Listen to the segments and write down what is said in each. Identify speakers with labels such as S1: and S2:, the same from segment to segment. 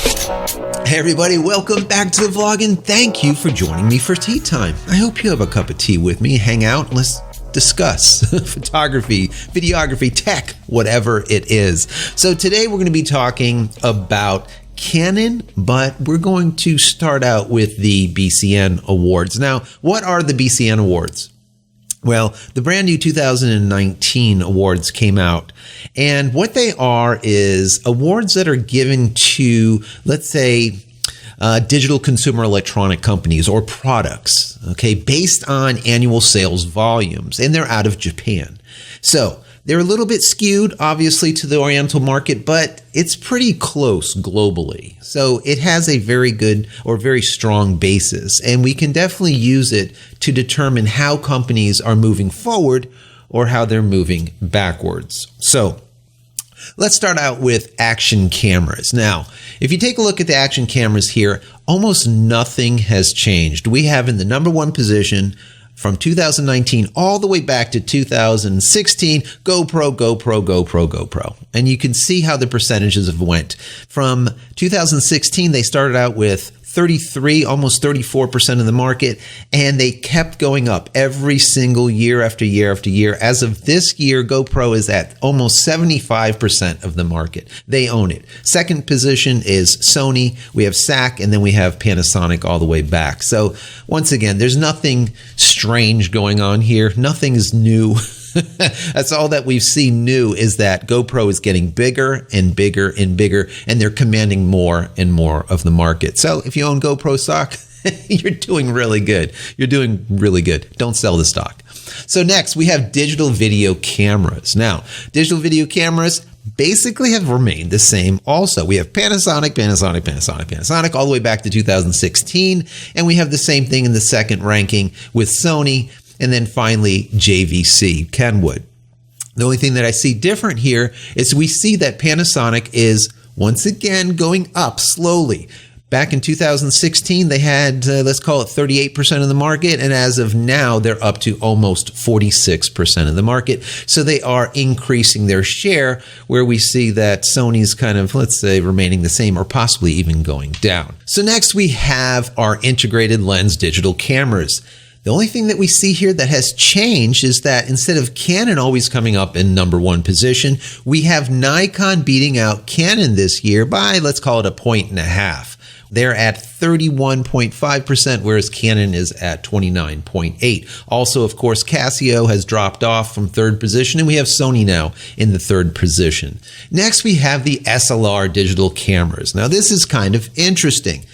S1: Hey everybody, welcome back to the vlog and thank you for joining me for tea time. I hope you have a cup of tea with me, hang out, and let's discuss photography, videography, tech, whatever it is. So today we're going to be talking about Canon, but we're going to start out with the BCN Awards. Now, what are the BCN Awards? Well, the brand new 2019 awards came out, and what they are is awards that are given to, let's say, digital consumer electronic companies or products, okay, based on annual sales volumes, and they're out of Japan. So they're a little bit skewed, obviously, to the Oriental market, but it's pretty close globally. So it has a very good or very strong basis, and we can definitely use it to determine how companies are moving forward or how they're moving backwards. So let's start out with action cameras. Now, if you take a look at the action cameras here, almost nothing has changed. We have in the number one position from 2019 all the way back to 2016, GoPro, GoPro, GoPro, GoPro. And you can see how the percentages have went. From 2016, they started out with 33, almost 34% of the market, and they kept going up every single year after year after year. As of this year, GoPro is at almost 75% of the market. They own it. Second position is Sony. We have SAC, and then we have Panasonic all the way back. So once again, there's nothing strange going on here. Nothing is new. That's all that we've seen new is that GoPro is getting bigger and bigger and bigger, and they're commanding more and more of the market. So if you own GoPro stock, you're doing really good. You're doing really good. Don't sell the stock. So next, we have digital video cameras. Now, digital video cameras basically have remained the same also. We have Panasonic, Panasonic, Panasonic, Panasonic, all the way back to 2016, and we have the same thing in the second ranking with Sony, and then finally, JVC, Kenwood. The only thing that I see different here is we see that Panasonic is once again going up slowly. Back in 2016, they had, let's call it 38% of the market. And as of now, they're up to almost 46% of the market. So they are increasing their share, where we see that Sony's kind of, let's say, remaining the same or possibly even going down. So next we have our integrated lens digital cameras. The only thing that we see here that has changed is that instead of Canon always coming up in number one position, we have Nikon beating out Canon this year by, let's call it 1.5 points. They're at 31.5%, whereas Canon is at 29.8%. Also, of course, Casio has dropped off from third position, and we have Sony now in the third position. Next, we have the SLR digital cameras. Now, this is kind of interesting.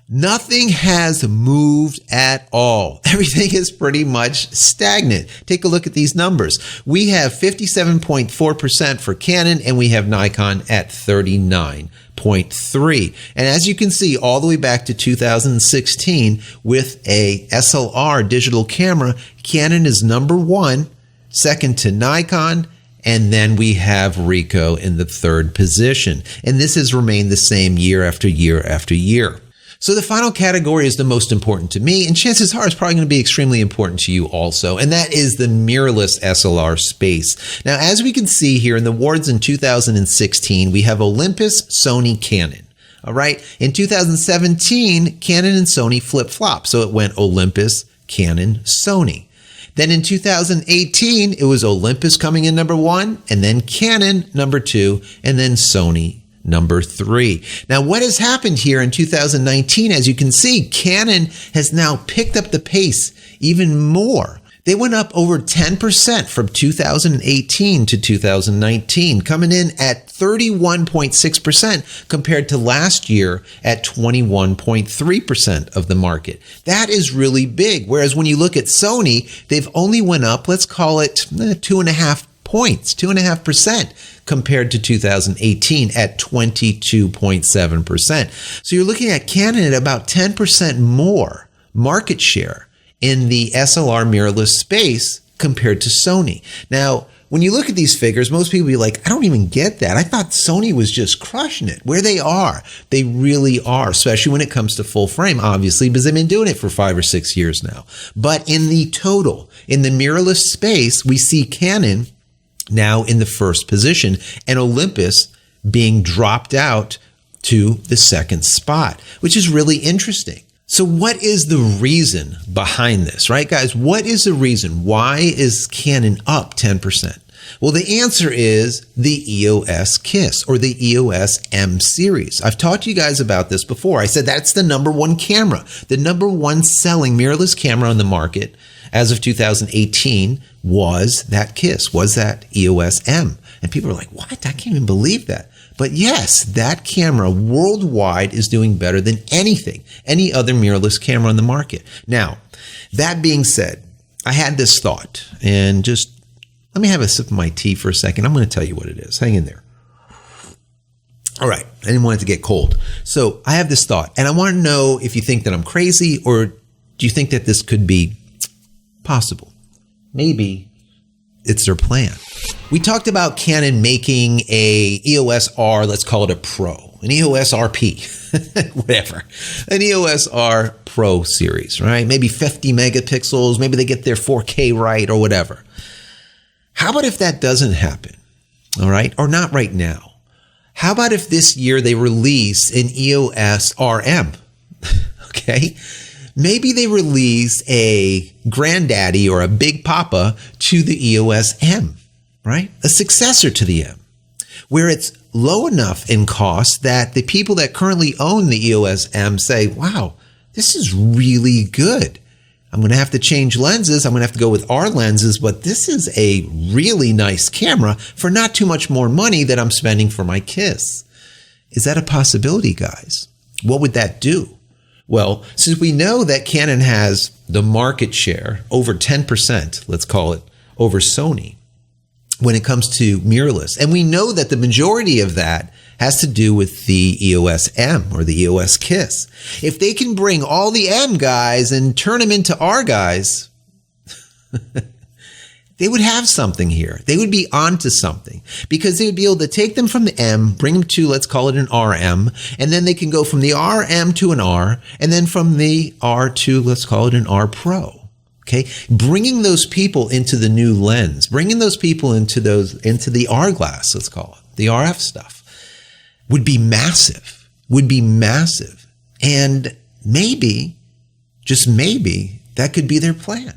S1: Nothing has moved at all. Everything is pretty much stagnant. Take a look at these numbers. We have 57.4% for Canon, and we have Nikon at 39.3%. And as you can see, all the way back to 2016, with a SLR digital camera, Canon is number one, second to Nikon, and then we have Ricoh in the third position. And this has remained the same year after year after year. So the final category is the most important to me, and chances are it's probably going to be extremely important to you also, and that is the mirrorless SLR space. Now, as we can see here in the awards in 2016, we have Olympus, Sony, Canon. All right. In 2017, Canon and Sony flip-flop. So it went Olympus, Canon, Sony. Then in 2018, it was Olympus coming in number one, and then Canon number two, and then Sony number three. Now, what has happened here in 2019, as you can see, Canon has now picked up the pace even more. They went up over 10% from 2018 to 2019, coming in at 31.6% compared to last year at 21.3% of the market. That is really big. Whereas when you look at Sony, they've only went up, let's call it 2.5 points, 2.5%. Compared to 2018 at 22.7%. So you're looking at Canon at about 10% more market share in the SLR mirrorless space compared to Sony. Now, when you look at these figures, most people be like, I don't even get that. I thought Sony was just crushing it. Where they are. They really are, especially when it comes to full frame, obviously, because they've been doing it for 5 or 6 years now. But in the total, in the mirrorless space, we see Canon now in the first position and Olympus being dropped out to the second spot, which is really interesting. So what is the reason behind this, right, guys? What is the reason? Why is Canon up 10%? Well, the answer is the EOS KISS, or the EOS M series. I've talked to you guys about this before. I said that's the number one camera, the number one selling mirrorless camera on the market as of 2018 was that KISS, was that EOS M. And people are like, what? I can't even believe that. But yes, that camera worldwide is doing better than any other mirrorless camera on the market. Now, that being said, I had this thought, and just let me have a sip of my tea for a second. I'm going to tell you what it is. Hang in there. All right. I didn't want it to get cold. So I have this thought, and I want to know if you think that I'm crazy, or do you think that this could be possible? Maybe it's their plan. We talked about Canon making a EOS R, let's call it a Pro, an EOS RP, whatever, an EOS R Pro series, right? Maybe 50 megapixels, maybe they get their 4K right or whatever. How about if that doesn't happen, all right? Or not right now. How about if this year they release an EOS RM, okay? Maybe they release a granddaddy or a big papa to the EOS M, right? A successor to the M, where it's low enough in cost that the people that currently own the EOS M say, wow, this is really good. I'm going to have to change lenses. I'm going to have to go with our lenses, but this is a really nice camera for not too much more money that I'm spending for my KISS. Is that a possibility, guys? What would that do? Well, since we know that Canon has the market share, over 10%, let's call it, over Sony, when it comes to mirrorless, and we know that the majority of that has to do with the EOS M or the EOS KISS. If they can bring all the M guys and turn them into R guys, they would have something here. They would be onto something, because they would be able to take them from the M, bring them to, let's call it an RM, and then they can go from the RM to an R, and then from the R to, let's call it an R Pro. Okay, bringing those people into the new lens, bringing those people into the R glass, let's call it, the RF stuff, would be massive, And maybe, just maybe, that could be their plan.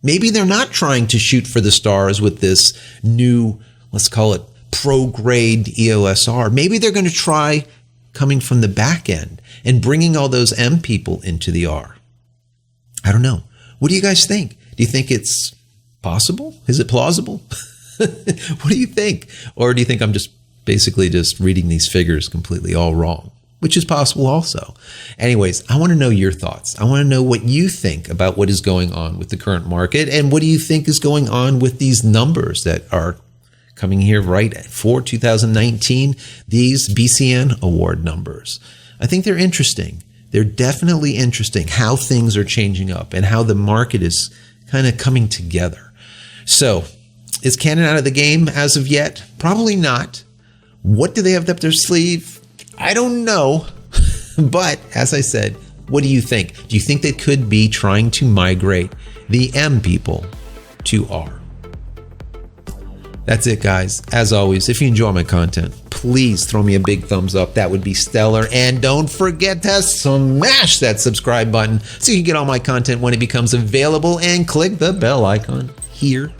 S1: Maybe they're not trying to shoot for the stars with this new, let's call it, pro-grade EOS R. Maybe they're going to try coming from the back end and bringing all those M people into the R. I don't know. What do you guys think? Do you think it's possible? Is it plausible? What do you think? Or do you think I'm just basically just reading these figures completely all wrong, which is possible also? Anyways, I want to know your thoughts. I want to know what you think about what is going on with the current market, and what do you think is going on with these numbers that are coming here right for 2019, these BCN Award numbers. I think they're interesting. They're definitely interesting, how things are changing up and how the market is kind of coming together. So, is Canon out of the game as of yet? Probably not. What do they have up their sleeve? I don't know. But as I said, what do you think? Do you think they could be trying to migrate the M people to R? That's it, guys. As always, if you enjoy my content, please throw me a big thumbs up. That would be stellar. And don't forget to smash that subscribe button so you can get all my content when it becomes available, and click the bell icon here,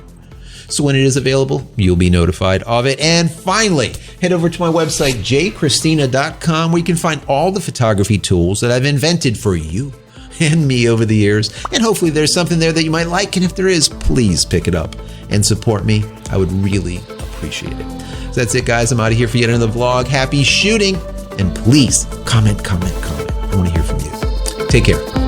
S1: so when it is available, you'll be notified of it. And finally, head over to my website, jchristina.com, where you can find all the photography tools that I've invented for you and me over the years. And hopefully there's something there that you might like. And if there is, please pick it up and support me. I would really appreciate it. So that's it, guys. I'm out of here for yet another vlog. Happy shooting. And please comment. I want to hear from you. Take care.